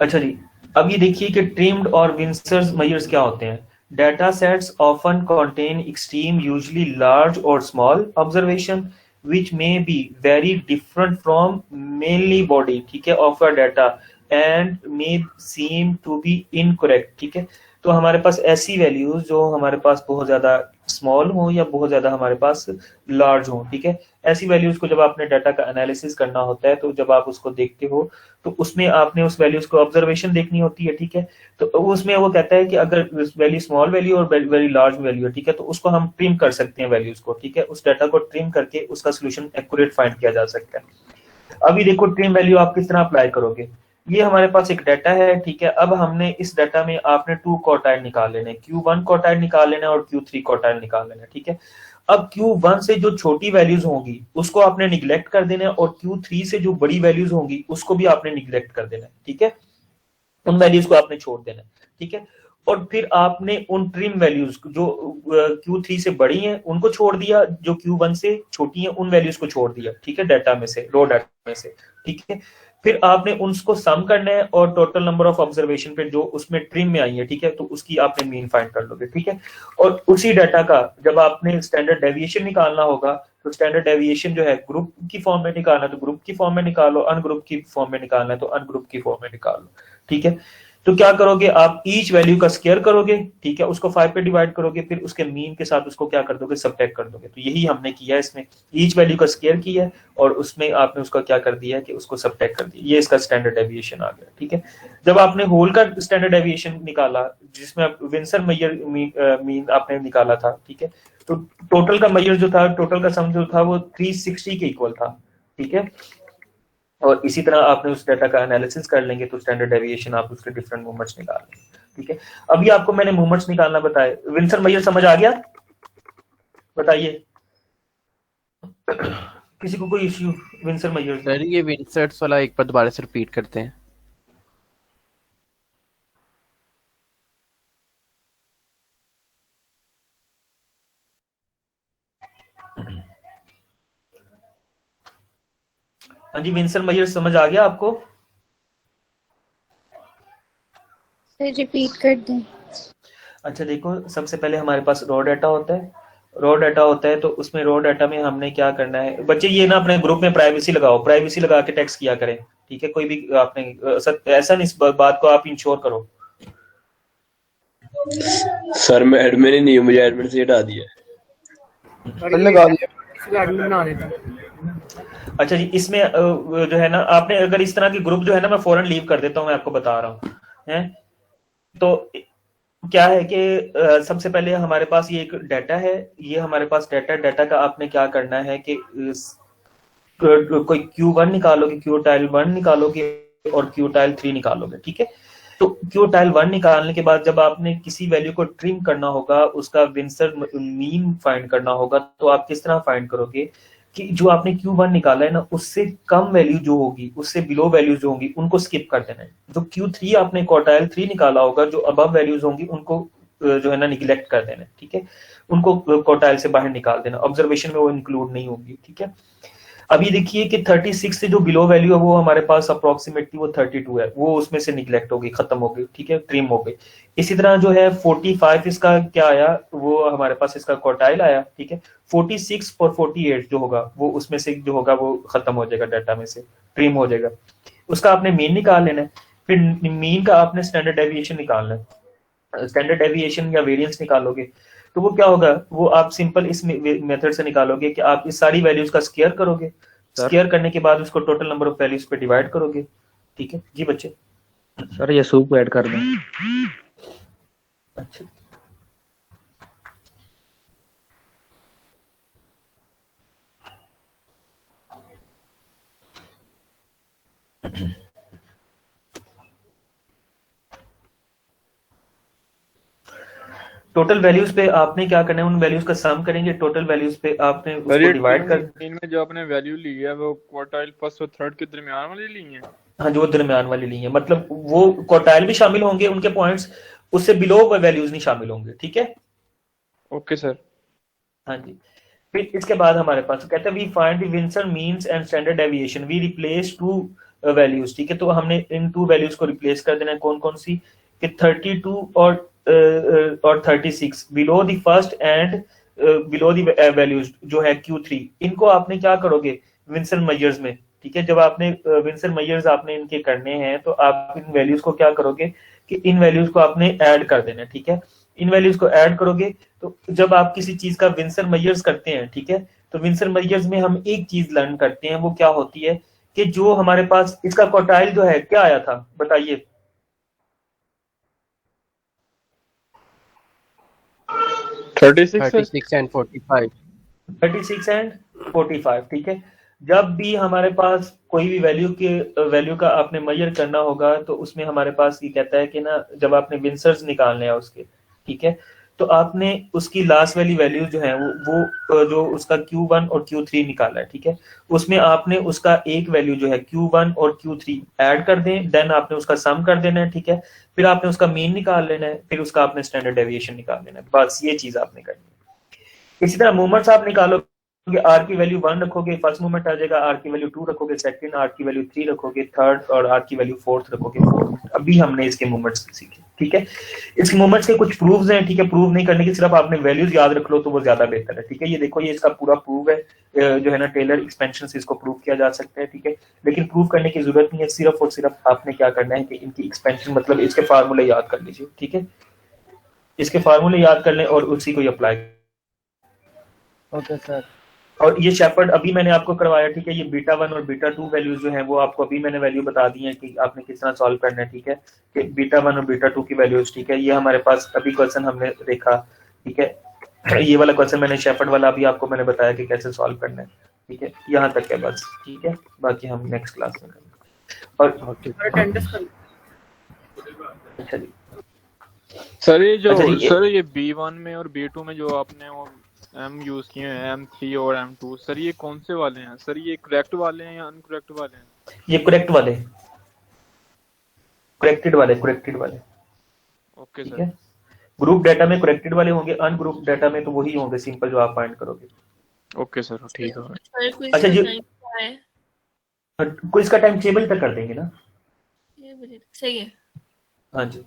[SPEAKER 1] अच्छा जी। अब ये देखिए कि ट्रिम्ड और विंसर्स मेजर्स क्या होते हैं। Data sets often contain extreme usually large और small observation which may be very different from mainly body, ठीक है, of a data and may seem to be incorrect, ठीक है। तो हमारे पास ऐसी वैल्यूज जो हमारे पास बहुत ज्यादा स्मॉल हो या बहुत ज्यादा हमारे पास लार्ज हो, ठीक है, ऐसी वैल्यूज को जब आपने डाटा का एनालिसिस करना होता है, तो जब आप उसको देखते हो तो उसमें आपने उस वैल्यूज को ऑब्जर्वेशन देखनी होती है, ठीक है। तो उसमें वो कहता है कि अगर वैल्यू स्मॉल वैल्यू और वेरी लार्ज वैल्यू है, ठीक है, तो उसको हम ट्रिम कर सकते हैं वैल्यूज को, ठीक है। उस डाटा को ट्रिम करके उसका सोल्यूशन एक्यूरेट फाइंड किया जा सकता है। अभी देखो ट्रिम वैल्यू आप किस तरह अप्लाई करोगे। ये हमारे पास एक डाटा है, ठीक है। अब हमने इस डाटा में आपने 2 क्वार्टाइल निकाल लेने, Q1 क्वार्टाइल निकाल लेना और Q3 क्वार्टाइल निकाल लेना, ठीक है। अब Q1 से जो छोटी वैल्यूज होंगी उसको आपने निगलेक्ट कर देना है, और Q3 से जो बड़ी वैल्यूज होंगी उसको भी आपने निगलेक्ट कर देना है, ठीक है। उन वैल्यूज को आपने छोड़ देना है, ठीक है। और फिर आपने उन ट्रिम वैल्यूज जो Q3 से बड़ी हैं उनको छोड़ दिया, जो Q1 से छोटी हैं उन वैल्यूज को छोड़ दिया, ठीक है, डाटा में से, रो डाटा में से, ठीक है। फिर आपने उनको सम करना है और टोटल नंबर ऑफ ऑब्जर्वेशन पे जो उसमें ट्रिम में आई है, ठीक है, तो उसकी आपने मीन फाइंड कर लोगे, ठीक है। और उसी डाटा का जब आपने स्टैंडर्ड डेविएशन निकालना होगा, तो स्टैंडर्ड डेविएशन जो है ग्रुप की फॉर्म में निकालना तो ग्रुप की फॉर्म में निकालो, अनग्रुप की फॉर्म में निकालना है तो अनग्रुप की फॉर्म में निकाल लो, ठीक है। तो क्या करोगे आप, ईच वैल्यू का स्क्वायर करोगे, ठीक है, उसको 5 पे डिवाइड करोगे, फिर उसके मीन के साथ उसको क्या कर दोगे, सबट्रैक्ट कर दोगे। तो यही हमने किया है इसमें, ईच वैल्यू का स्क्वायर किया है और उसमें आपने उसका क्या कर दिया है कि उसको सबट्रैक्ट कर दिया। ये इसका स्टैंडर्ड डेविएशन आ गया, ठीक है। जब आपने होल का स्टैंडर्ड डेविएशन निकाला, जिसमें विंसर मेजर मीन आपने निकाला था, ठीक है, तो टोटल का मेजर जो था, टोटल का सम जो था वो 360 के इक्वल था, ठीक है। और इसी तरह आपने उस डाटा का एनालिसिस कर लेंगे तो स्टैंडर्ड डेविएशन आप उसके डिफरेंट मूवमेंट्स निकाल लेंगे, ठीक है। अभी आपको मैंने मूवमेंट्स निकालना बताया, विंसर मेजर समझ आ गया, बताइए किसी को कोई इश्यू विंसर मेजर।
[SPEAKER 3] सर ये विंसर्ट्स वाला एक बार दोबारा से रिपीट करते हैं।
[SPEAKER 1] हाँ जी, विंसर मेजर समझ आ गया आपको?
[SPEAKER 11] सर रिपीट कर दें।
[SPEAKER 1] अच्छा देखो, सबसे पहले हमारे पास रॉ डाटा होता है, रॉ डाटा होता है तो उसमें रॉ डाटा में हमने क्या करना है बच्चे, ये ना अपने ग्रुप में प्राइवेसी लगाओ, प्राइवेसी लगा के टेक्स्ट किया करें, ठीक है। कोई भी आपने ऐसा नहीं, इस बात को आप इंश्योर करो।
[SPEAKER 7] सर मैं एडमिन नहीं हूँ, मुझे एडमिन से हटा दिया,
[SPEAKER 8] लगा दिया, बना देता।
[SPEAKER 1] अच्छा जी, इसमें जो है ना, आपने अगर इस तरह के ग्रुप जो है ना, मैं फौरन लीव कर देता हूँ, मैं आपको बता रहा हूँ, है। तो क्या है कि सबसे पहले हमारे पास ये एक डाटा है, ये हमारे पास डाटा का आपने क्या करना है कि कोई Q1 निकालोगे, क्यूटाइल 1 निकालोगे और क्यूटाइल 3 निकालोगे, ठीक है। तो क्यूटाइल 1 निकालने के बाद जब आपने किसी वैल्यू को ट्रिम करना होगा, उसका विंसर मीन फाइंड करना होगा, तो आप किस तरह फाइंड करोगे कि जो आपने Q1 निकाला है ना, उससे कम वैल्यू जो होगी, उससे बिलो वैल्यूज जो होंगी, उनको स्किप कर देना है। जो Q3 आपने क्वार्टाइल 3 निकाला होगा, जो अबव वैल्यूज होंगी उनको जो है ना निगलेक्ट कर देना है, ठीक है, उनको क्वार्टाइल से बाहर निकाल देना, ऑब्जर्वेशन में वो इंक्लूड नहीं होगी, ठीक है। अभी देखिए कि 36 से जो बिलो वैल्यू है वो हमारे पास अप्रोक्सीमेटली वो 32 है, वो उसमें से निगलेक्ट हो गई, खत्म हो गई, ठीक है, ट्रिम हो गई। इसी तरह जो है 45 इसका क्या आया, वो हमारे पास इसका क्वार्टाइल आया, ठीक है। 46 और 48 जो होगा वो उसमें से जो होगा वो खत्म हो जाएगा, डाटा में से ट्रिम हो जाएगा। उसका आपने मीन निकाल लेना है, फिर मीन का आपने स्टैंडर्ड डेविएशन निकालना है। स्टैंडर्ड डेविएशन या वेरिएंस निकालोगे तो वो क्या होगा, वो आप सिंपल इस मेथड से निकालोगे कि आप इस सारी वैल्यूज का स्क्वायर करोगे, स्क्वायर करने के बाद उसको टोटल नंबर ऑफ वैल्यूज पे डिवाइड करोगे, ठीक है जी बच्चे।
[SPEAKER 5] सर ये सूप ऐड कर दें।
[SPEAKER 1] अच्छा टोटल वैल्यूज पे आपने क्या करना है, उन वैल्यूज का सम करेंगे, टोटल वैल्यूज पे आपने उसको डिवाइड कर।
[SPEAKER 2] इनमें जो आपने वैल्यू ली है वो क्वार्टाइल फर्स्ट और थर्ड के दरमियान वाली ली है।
[SPEAKER 1] हाँ, जो दरमियान वाली ली है, मतलब वो क्वार्टाइल भी शामिल होंगे उनके पॉइंट्स, उससे बिलो वैल्यूज नहीं शामिल होंगे, ठीक है।
[SPEAKER 2] Okay sir.
[SPEAKER 1] हाँ जी, फिर इसके बाद हमारे पास कहते हैं we find the Winsor means and standard deviation, we replace two values, ठीक है। तो हमने इन टू वैल्यूज को रिप्लेस कर देना है, कौन कौन सी कि 32 और 36 below the first and below the values जो है Q3, इनको आपने क्या करोगे विंसर मेजर्स में, ठीक है। जब आपने विंसर मेजर्स आपने इनके करने हैं तो आप इन वैल्यूज को क्या करोगे कि इन वैल्यूज को आपने ऐड कर देना है, ठीक है। इन वैल्यूज को ऐड करोगे तो जब आप किसी चीज का विंसर मेजर्स करते हैं, ठीक है, तो विंसर मेजर्स में हम एक चीज लर्न करते हैं, वो क्या होती है कि जो हमारे पास इसका क्वार्टाइल जो है क्या आया था बताइए।
[SPEAKER 2] 36
[SPEAKER 3] एंड 45।
[SPEAKER 1] 36 एंड 45, ठीक है। जब भी हमारे पास कोई भी वैल्यू का आपने मेजर करना होगा तो उसमें हमारे पास ये कहता है कि ना, जब आपने विंसर्स निकालने हैं उसके, ठीक है, तो आपने उसकी लास्ट वाली वैल्यू जो है वो जो उसका Q1 और Q3 निकाला है, ठीक है, उसमें आपने उसका एक वैल्यू जो है Q1 और Q3 ऐड कर दें, देन आपने उसका सम कर देना है, ठीक है। फिर आपने उसका मीन निकाल लेना है, फिर उसका आपने स्टैंडर्ड डेविएशन निकाल लेना है, बस ये चीज आपने करनी है। इसी तरह मूवमेंट्स आप निकालोगे, आर की वैल्यू 1 रखोगे, फर्स्ट मूवमेंट आ जाएगा, आर की वैल्यू 2 रखोगे, सेकंड, आर की वैल्यू 3 रखोगे, थर्ड, और आर की वैल्यू 4th रखोगे, फोर्थ। अभी हमने इसके मूवमेंट्स सीखे, ठीक है। इसके मूवमेंट्स के कुछ प्रूव्स हैं, ठीक है, प्रूव नहीं करने की, सिर्फ आपने वैल्यूज याद रख लो तो वो ज्यादा बेहतर है, ठीक है। ये देखो, ये इसका पूरा प्रूव है, जो है ना टेलर एक्सपेंशन से इसको प्रूव किया जा सकता है, ठीक है, लेकिन प्रूव करने की जरूरत नहीं है, सिर्फ और सिर्फ आपने क्या करना है कि इनकी एक्सपेंशन मतलब इसके फार्मूले याद कर लीजिए, ठीक है, इसके फार्मूले याद कर लें और उसी को अप्लाई।
[SPEAKER 5] Okay sir.
[SPEAKER 1] और ये शेपर्ड अभी मैंने आपको करवाया, ठीक है, ये बीटा 1 और बीटा 2 वैल्यूज जो हैं वो आपको अभी मैंने वैल्यू बता दी है कि आपने किस तरह सॉल्व करना है, ठीक है, कि बीटा 1 और बीटा 2 की वैल्यूज, ठीक है। ये हमारे पास अभी क्वेश्चन हमने देखा, ठीक है, ये वाला क्वेश्चन मैंने शेपर्ड वाला अभी आपको मैंने बताया कि कैसे सॉल्व करना है, ठीक है, यहाँ तक है बस, ठीक है, बाकी हम नेक्स्ट क्लास में करेंगे। और अच्छा जी
[SPEAKER 2] सर ये जो
[SPEAKER 1] अच्छा
[SPEAKER 2] सर ये B1 में और B2 में जो आपने वो M यूज किए हैं, M3 और M2, सर ये कौन से वाले हैं सर? ये करेक्ट वाले हैं या अनकरेक्ट वाले हैं?
[SPEAKER 1] ये करेक्ट वाले, करेक्टेड वाले
[SPEAKER 2] ओके
[SPEAKER 1] ठीक
[SPEAKER 2] सर।
[SPEAKER 1] है। ग्रुप डाटा में करेक्टेड वाले होंगे, अनग्रुप डाटा में तो वही होंगे सिंपल जो आप फाइंड करोगे।
[SPEAKER 2] ओके सर, ठीक है।
[SPEAKER 1] अच्छा जी, क्विज का टाइम टेबल तक कर देंगे ना?
[SPEAKER 11] सही है।
[SPEAKER 1] हाँ जी।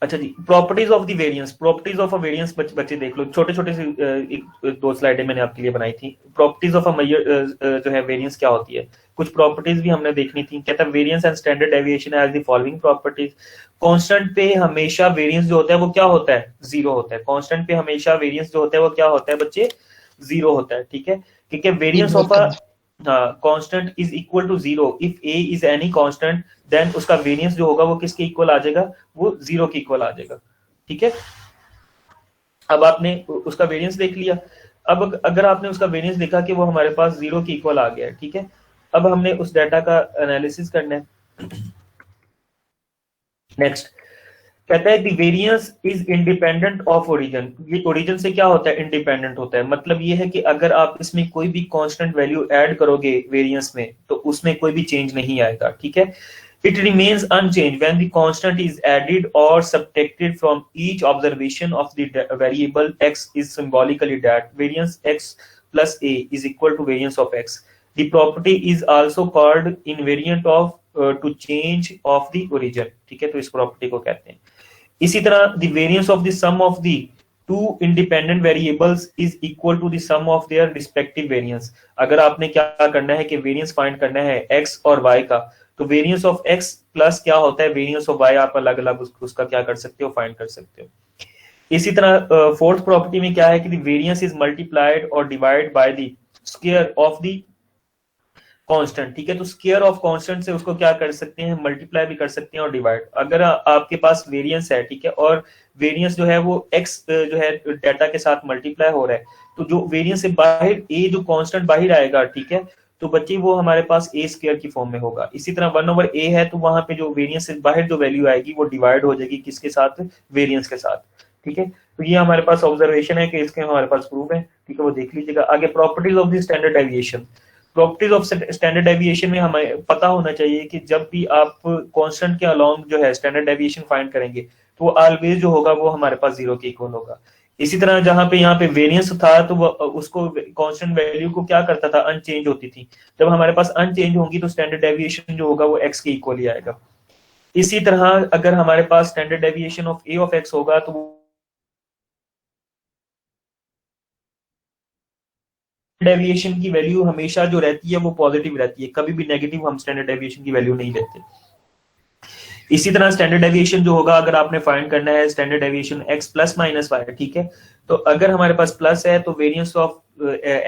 [SPEAKER 1] अच्छा जी, properties of the variance, properties of a variance बच्चे देख लो, छोटे छोटे से एक दो स्लाइडें मैंने आपके लिए बनाई थी। प्रॉपर्टीज ऑफ अ मेजर जो है वेरिएंस क्या होती है, कुछ प्रॉपर्टीज भी हमने देखनी थी। कहता है variance and standard deviation has the following properties. Constant पे हमेशा वेरिएंस जो होता है वो क्या होता है, जीरो होता है। कांस्टेंट पे हमेशा वेरिएंस जो होता है वो क्या होता है बच्चे, जीरो होता है। ठीक है, क्योंकि variance of a constant is equal to zero if A is any constant, then उसका वेरिएंस जो होगा वो किसके इक्वल आ जाएगा, वो जीरो के इक्वल आ जाएगा। ठीक है, अब आपने उसका वेरिएंस देख लिया। अब अगर आपने उसका वेरिएंस देखा कि वो हमारे पास जीरो के इक्वल आ गया है, ठीक है, अब हमने उस डाटा का एनालिसिस करना है। नेक्स्ट कहता है the variance is independent of origin. ये ओरिजिन से क्या होता है, इंडिपेंडेंट होता है। मतलब ये है कि अगर आप इसमें कोई भी कांस्टेंट वैल्यू ऐड करोगे वेरिएंस में तो उसमें कोई भी चेंज नहीं आएगा, ठीक है। It remains unchanged when the constant is added or subtracted from each observation of the variable x is symbolically that variance x plus a is equal to variance of x. The property is also called invariant of to change of the origin, ठीक है, तो इस property को कहते हैं। इसी तरह the variance of the sum of the two independent variables is equal to the sum of their respective variance। अगर आपने क्या करना है कि वेरिएंस फाइंड करना है x और y का, तो वेरिएंस ऑफ x प्लस क्या होता है वेरिएंस ऑफ y, आप अलग अलग उसका क्या कर सकते हो, फाइंड कर सकते हो। इसी तरह फोर्थ प्रॉपर्टी में क्या है कि द वेरिएंस इज मल्टीप्लाइड और divide by the square of the constant, ठीक है। तो स्क्वायर ऑफ कांस्टेंट से उसको क्या कर सकते हैं, मल्टीप्लाई भी कर सकते हैं और डिवाइड। अगर आपके पास वेरिएंस है, ठीक है, और वेरिएंस जो है वो x जो है डेटा के साथ मल्टीप्लाई हो रहा है, तो जो वेरिएंस से बाहर a जो कांस्टेंट बाहर आएगा, ठीक है, तो बच्चे वो हमारे पास a स्क्वायर की फॉर्म में होगा। इसी तरह 1/a है तो वहां पे जो वेरिएंस से बाहर जो वैल्यू आएगी वो डिवाइड हो जाएगी किसके साथ, वेरिएंस के साथ, ठीक है। तो ये हमारे पास ऑब्जर्वेशन है कि इसके हमारे पास प्रूफ है, ठीक है, वो देख लीजिएगा। आगे properties of the standard deviation. Properties of standard deviation में हमें पता होना चाहिए कि जब भी आप कांस्टेंट के अलोंग जो है स्टैंडर्ड डेविएशन फाइंड करेंगे तो ऑलवेज जो होगा वो हमारे पास 0 के इक्वल होगा। इसी तरह जहां पे यहाँ पे वेरिएंस था तो वो उसको कांस्टेंट वैल्यू को क्या करता था, अनचेंज होती थी। जब हमारे पास अनचेंज होगी तो स्टैंडर्ड डेविएशन जो होगा वो x के इक्वल ही आएगा। इसी तरह अगर हमारे पास standard deviation of a of x होगा तो डेविएशन की वैल्यू हमेशा जो रहती है वो पॉजिटिव रहती है, कभी भी नेगेटिव हम स्टैंडर्ड डेविएशन की वैल्यू नहीं लेते। इसी तरह स्टैंडर्ड डेविएशन जो होगा, अगर आपने फाइंड करना है standard deviation x plus minus y, ठीक है, तो अगर हमारे पास प्लस है तो variance of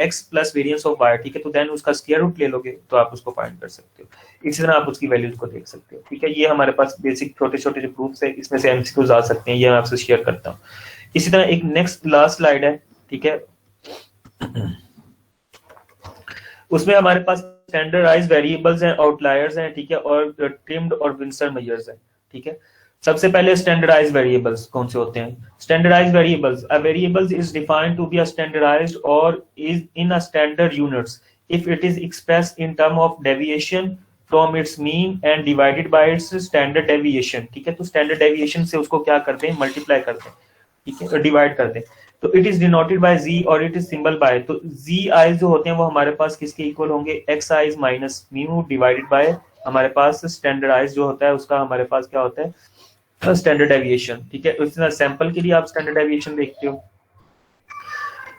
[SPEAKER 1] x plus variance of y, ठीक है, तो देन उसका स्क्वायर रूट ले लोगे तो आप उसको फाइंड कर सकते हो। इसी तरह आप उसकी वैल्यूज को देख सकते हो, ठीक है। ये हमारे पास बेसिक छोटे छोटे जो प्रूफ्स है, इसमें से एमसीक्यूज आ सकते हैं, ये मैं आपसे शेयर करता हूँ। इसी तरह एक नेक्स्ट लास्ट स्लाइड है, ठीक है, उसमें हमारे पास स्टैंडर्डाइज्ड वेरिएबल्स हैं, आउटलायर्स हैं, ठीक है, और ट्रिम्ड और विंसर मेजर्स हैं, ठीक है। सबसे पहले स्टैंडर्डाइज्ड वेरिएबल्स कौन से होते हैं। Standardized variables, a variables is defined to be a standardized और is in a standard units if it is expressed in term of deviation from its mean and divided by its standard deviation, ठीक है। तो standard deviation से उसको क्या करते हैं, multiply करते हैं, ठीक है, डिवाइड करते हैं। तो it is denoted by z और इट इज सिंबल बाय, तो zi जो होते हैं वो हमारे पास किसके इक्वल होंगे, xi minus mu divided by हमारे पास स्टैंडर्डाइज जो होता है उसका हमारे पास क्या होता है, स्टैंडर्ड डेविएशन, ठीक है। इस तरह सैंपल के लिए आप स्टैंडर्ड डेविएशन देखते हो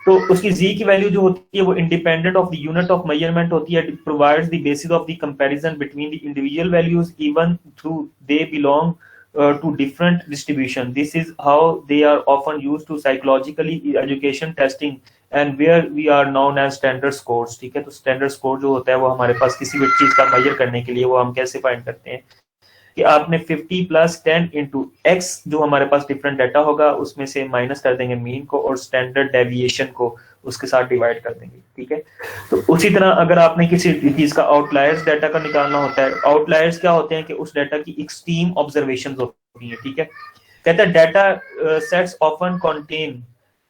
[SPEAKER 1] तो उसकी z की वैल्यू जो होती है वो independent of the unit of measurement होती है, provides the basis of the comparison between the individual values even through they belong to different distribution. This is how they are often used to psychologically education testing and where we are known as standard scores, ठीक है। तो standard score जो होता है वो हमारे पास किसी भी चीज का मेजर करने के लिए वो हम कैसे फाइंड करते हैं कि आपने 50 प्लस 10 इंटू x जो हमारे पास डिफरेंट डाटा होगा उसमें से माइनस कर देंगे मीन को और स्टैंडर्ड डेविएशन को उसके साथ डिवाइड कर देंगे, ठीक है। तो उसी तरह अगर आपने किसी चीज का आउटलायर्स डाटा का निकालना होता है, आउटलायर्स क्या होते हैं कि उस डाटा की एक्सट्रीम ऑब्जर्वेशंस होती हैं, ठीक है। कहता है data sets often contain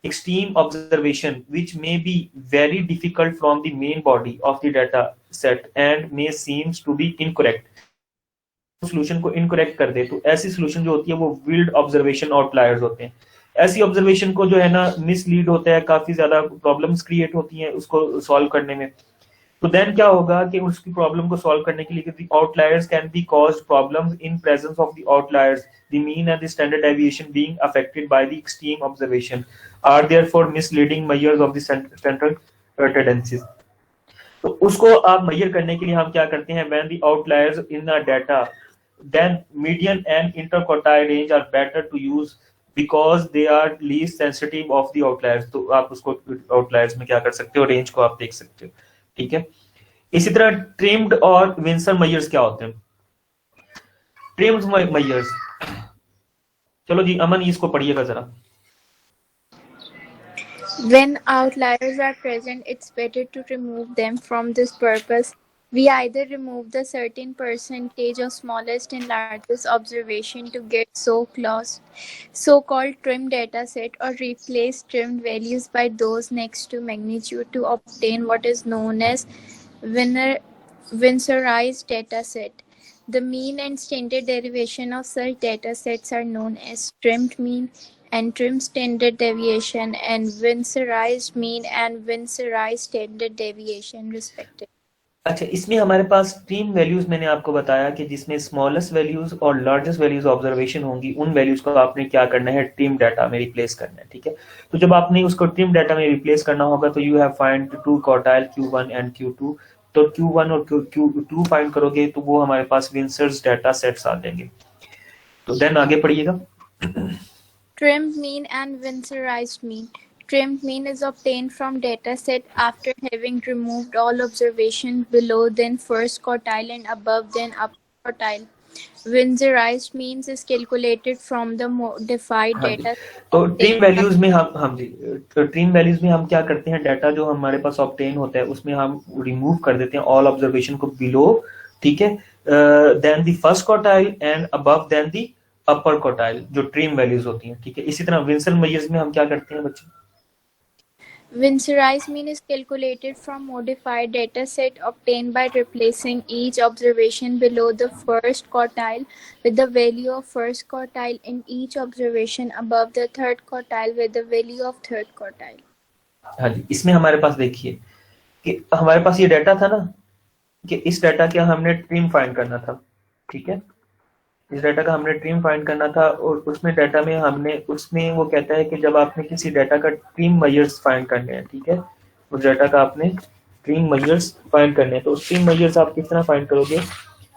[SPEAKER 1] extreme observation which may be very difficult from the main body of the data set and may seems to be incorrect. Solution को इनकरेक्ट कर दे तो ऐसी सोल्यूशन जो होती है वो विल्ड ऑब्जर्वेशन आउटलायर्स होते हैं। ऐसी ऑब्जर्वेशन को जो है ना मिसलीड होता है, काफी ज्यादा प्रॉब्लम्स क्रिएट होती हैं उसको सॉल्व करने में। तो देन क्या होगा कि उसकी प्रॉब्लम को सॉल्व करने के लिए outliers can be caused problems in presence of the outliers, the mean and the standard deviation being affected by the extreme observation are therefore misleading measures of the central tendencies. तो उसको आप major करने के लिए हम क्या करते हैं, when the outliers in a data then median and interquartile range are better to use because they are least sensitive of the outliers। तो आप उसको आउटलायर्स में क्या कर सकते हो, रेंज को आप देख सकते हो, ठीक है। इसी तरह ट्रिम्ड और विंसर मेजर्स क्या होते हैं। ट्रिम्ड मेजर्स, चलो जी अमन इसको पढ़िएगा जरा।
[SPEAKER 12] When outliers are present, it's better to remove them from this purpose. We either remove the certain percentage of smallest and largest observation to get so-called trimmed data set, or replace trimmed values by those next to magnitude to obtain what is known as Vinsorized data set. The mean and standard derivation of such data sets are known as trimmed mean and trimmed standard deviation, and Vinsorized mean and Vinsorized standard deviation respectively.
[SPEAKER 1] अच्छा, इसमें हमारे पास trim values मैंने आपको बताया कि जिसमें smallest values और largest values observation होंगी, उन वैल्यूज को आपने क्या करना है, ट्रिम डाटा में रिप्लेस करना है। ठीक है, तो जब आपने उसको ट्रिम डाटा में रिप्लेस करना होगा तो you have find two quartile Q1 and Q2। तो Q1 और Q2 फाइंड करोगे तो वो हमारे पास विंसर्स डाटा सेट्स आ जाएंगे। तो देन आगे पढ़िएगा।
[SPEAKER 12] Trimmed mean and Vinsorized mean. Trimmed mean is obtained from data set after having removed all observations below then first quartile and above then upper quartile. Vinsorized means is calculated from the modified data.
[SPEAKER 1] तो trim values में हम जी, तो trim values में हम क्या करते हैं, data जो हमारे पास ऑब्टेन होता है उसमें हम रिमूव कर देते हैं ऑल ऑब्जर्वेशन को बिलो, ठीक है, then the first quartile and above then the upper quartile, जो ट्रिम वैल्यूज होती हैं। ठीक है, इसी तरह विंसन मेजर्स में हम क्या करते हैं बच्चे,
[SPEAKER 12] Vinsorized mean is calculated from modified data set obtained by replacing each observation below the first quartile with the value of first quartile and each observation above the third quartile with the value of third quartile.
[SPEAKER 1] हाँ जी, इसमें हमारे पास देखिए कि हमारे पास ये data था ना, कि इस डाटा का हमने ट्रिम फाइंड करना था। ठीक है, इस डाटा का हमने ट्रिम फाइंड करना था और उसमें डाटा में हमने, उसमें वो कहता है कि जब आपने किसी डाटा का ट्रिम मेजर्स फाइंड करने हैं, ठीक है, उस डाटा का आपने ट्रिम मेजर्स फाइंड करने हैं, तो उस ट्रिम मेजर्स आप किस तरह फाइंड करोगे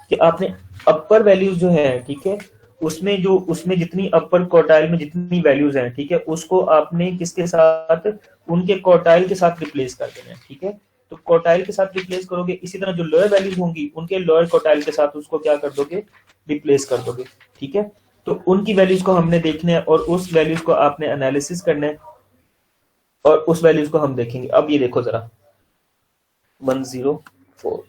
[SPEAKER 1] कि आपने अपर वैल्यूज जो है, ठीक है, उसमें जितनी अपर क्वार्टाइल में जितनी वैल्यूज हैं, ठीक है, उसको आपने किसके साथ, उनके क्वार्टाइल के साथ रिप्लेस कर देना है। ठीक है, तो क्वार्टाइल के साथ रिप्लेस करोगे, इसी तरह जो लोअर वैल्यूज होंगी उनके लोअर क्वार्टाइल के साथ उसको क्या कर दोगे, रिप्लेस कर दोगे। ठीक है, तो उनकी वैल्यूज को हमने देखना है और उस वैल्यूज को आपने एनालिसिस करना है और उस वैल्यूज को हम देखेंगे। अब ये देखो जरा 104,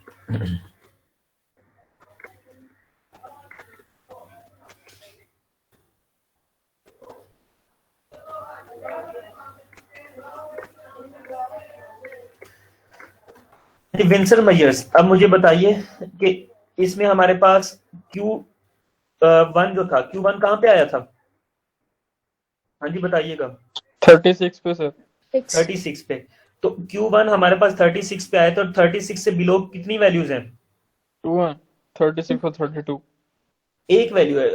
[SPEAKER 1] विंसन मेजर्स। अब मुझे बताइए कि इसमें हमारे पास Q1 जो था, Q1 कहाँ पे आया था? हाँ जी बताइएगा।
[SPEAKER 2] 36 पे सर।
[SPEAKER 1] 36 पे। तो Q1 हमारे पास 36 पे आया, तो 36 से बिलो कितनी वैल्यूज हैं?
[SPEAKER 2] 2 36 और 32।
[SPEAKER 1] एक वैल्यू है,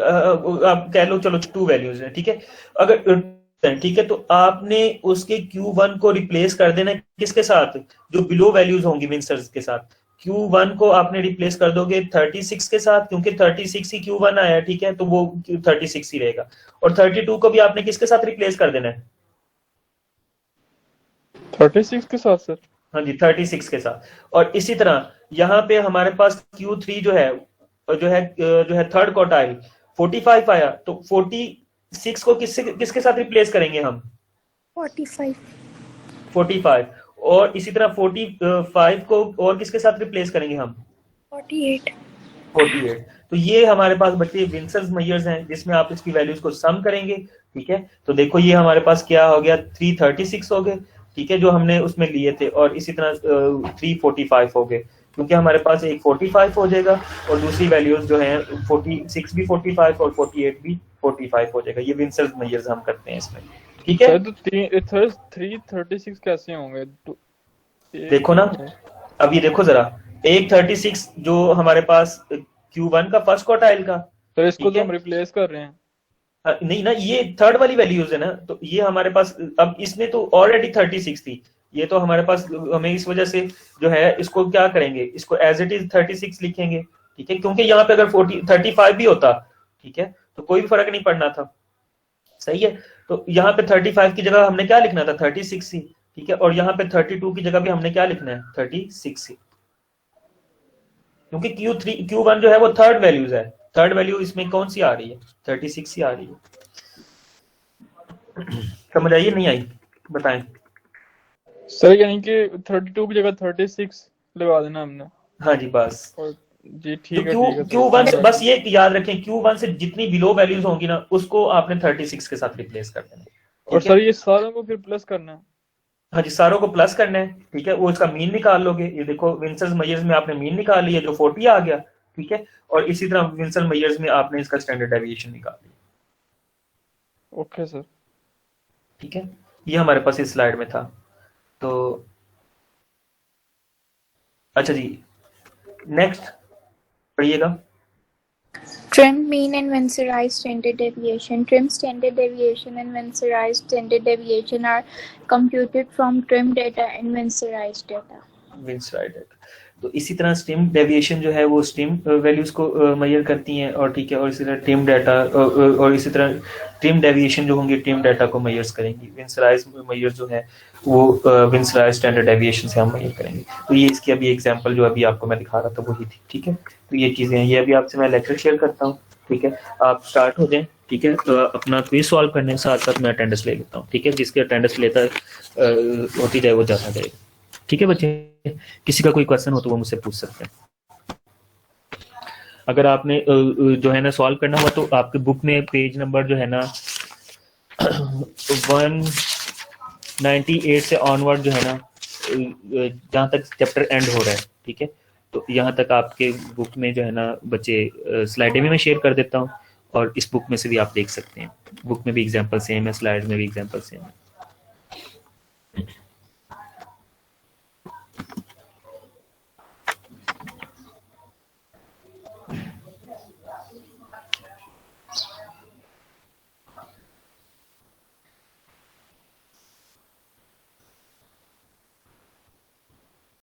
[SPEAKER 1] आप कह लो चलो 2 वैल्यूज हैं। ठीक है, अगर ठीक है, तो आपने उसके Q1 को रिप्लेस कर देना किसके साथ, जो बिलो वैल्यूज होंगी विंसर्स के साथ। Q1 को आपने रिप्लेस कर दोगे 36 के साथ, क्योंकि 36 ही Q1 आया। ठीक है, तो वो 36 ही रहेगा। और 32 को भी आपने किसके साथ रिप्लेस कर देना है?
[SPEAKER 2] 36 के साथ सर।
[SPEAKER 1] हाँ जी, 36 के साथ। और इसी तरह यहाँ पे हमारे पास Q3 जो है थर्ड क्वार्टाइल 45 आया, तो 46 को किसके साथ रिप्लेस करेंगे हम? 45। और इसी तरह 45 को और किसके साथ रिप्लेस करेंगे हम? 48। तो ये हमारे पास बच्चे विंसर्स मेजर्स हैं, जिसमें आप इसकी वैल्यूज को सम करेंगे। ठीक है, तो देखो ये हमारे पास क्या हो गया, 336 हो गए। ठीक है, जो हमने उसमें लिए थे, और इसी तरह 345 हो गए, क्योंकि हमारे पास एक 45 हो जाएगा और दूसरी वैल्यूज जो है 46 भी 45 और 48 भी 45 हो जाएगा। ये विंसर्स मेजर्स हम करते हैं इसमें। ठीक है,
[SPEAKER 2] तो 336 कैसे होंगे?
[SPEAKER 1] देखो ना, अब ये देखो जरा, एक 36 जो हमारे पास Q1 का फर्स्ट क्वार्टाइल का,
[SPEAKER 2] तो इसको तो हम रिप्लेस कर रहे हैं।
[SPEAKER 1] नहीं ना, ये थर्ड वाली वैल्यूज है ना, तो ये हमारे पास, अब इसमें तो ऑलरेडी 36 थी, ये तो हमारे पास, हमें इस वजह से जो है इसको क्या करेंगे, इसको एज इट इज 36 लिखेंगे। ठीक है, क्योंकि यहाँ पे अगर 35 भी होता, ठीक है, तो कोई भी फर्क नहीं पड़ना था। सही है, तो यहाँ पे 35 की जगह हमने क्या लिखना था, 36 ही। ठीक है, और यहाँ पे 32 की जगह भी हमने क्या लिखना है, 36 ही, क्योंकि Q1 जो है वो थर्ड वैल्यूज है। थर्ड वैल्यू इसमें कौन सी आ रही है, 36 ही आ रही है। समझ आइए, नहीं आई? बताएं
[SPEAKER 2] सर, यानी कि 32 की जगह 36 लगा देना हमने।
[SPEAKER 1] हाँ जी बस।
[SPEAKER 2] और जी
[SPEAKER 1] तो
[SPEAKER 2] ठीक है
[SPEAKER 1] Q1 से
[SPEAKER 2] सर।
[SPEAKER 1] बस ये याद रखें, Q1 से जितनी बिलो वैल्यूज होंगी ना उसको आपने 36 के साथ रिप्लेस कर देना।
[SPEAKER 2] और
[SPEAKER 1] ठीक है?
[SPEAKER 2] सर ये सारों को फिर प्लस करना है?
[SPEAKER 1] हाँ जी, सारों को प्लस करना है। ठीक है, वो इसका मीन निकाल लोगे। ये देखो विंसल मेजर्स में आपने मीन निकाल लिया जो 40 आ गया। ठीक है, और इसी तरह विंसल मेजर्स में आपने इसका स्टैंडर्ड डेविएशन निकाल लिया।
[SPEAKER 2] Okay sir.
[SPEAKER 1] ठीक है, ये हमारे पास इस स्लाइड में था। तो अच्छा जी, नेक्स्ट पढ़िएगा।
[SPEAKER 12] Trimmed mean and Vincerized standard deviation. Trimmed standard deviation and Vincerized standard deviation are computed from trimmed data and Vincerized data.
[SPEAKER 1] Vincerized data। तो इसी तरह स्ट्रीम डेविएशन जो है वो स्ट्रीम वैल्यूज को मेजर करती हैं, और ठीक है, और इसी तरह ट्रिम डाटा और इसी तरह ट्रिम डेविएशन जो होंगे ट्रिम डाटा को मेजर्स करेंगी। विंसराइज मेजर जो है वो विंसराइज स्टैंडर्ड डेविएशन से हम मेजर करेंगे। तो ये इसकी अभी एग्जांपल जो अभी आपको मैं दिखा रहा था वही थी। ठीक है, तो ये चीजें हैं, ये अभी आपसे मैं लेक्चर शेयर करता हूँ। ठीक है, आप स्टार्ट हो जाएं। ठीक है, तो अपना क्विज सॉल्व करने के साथ साथ मैं अटेंडेंस ले लेता हूँ। ठीक है, जिसकी अटेंडेंस लेता होती जाए वो जाता जाएगा। ठीक है बच्चे, किसी का कोई क्वेश्चन हो तो वो मुझसे पूछ सकते हैं। अगर आपने जो है ना सॉल्व करना हुआ तो आपके बुक में पेज नंबर जो है ना 198 से ऑनवर्ड जो है ना जहाँ तक चैप्टर एंड हो रहा है। ठीक है, तो यहाँ तक आपके बुक में जो है ना बच्चे स्लाइडें भी मैं शेयर कर देता हूँ, और इस बुक में से भी आप देख सकते हैं। बुक में भी एग्जाम्पल सेम है, स्लाइड में भी एग्जाम्पल सेम है।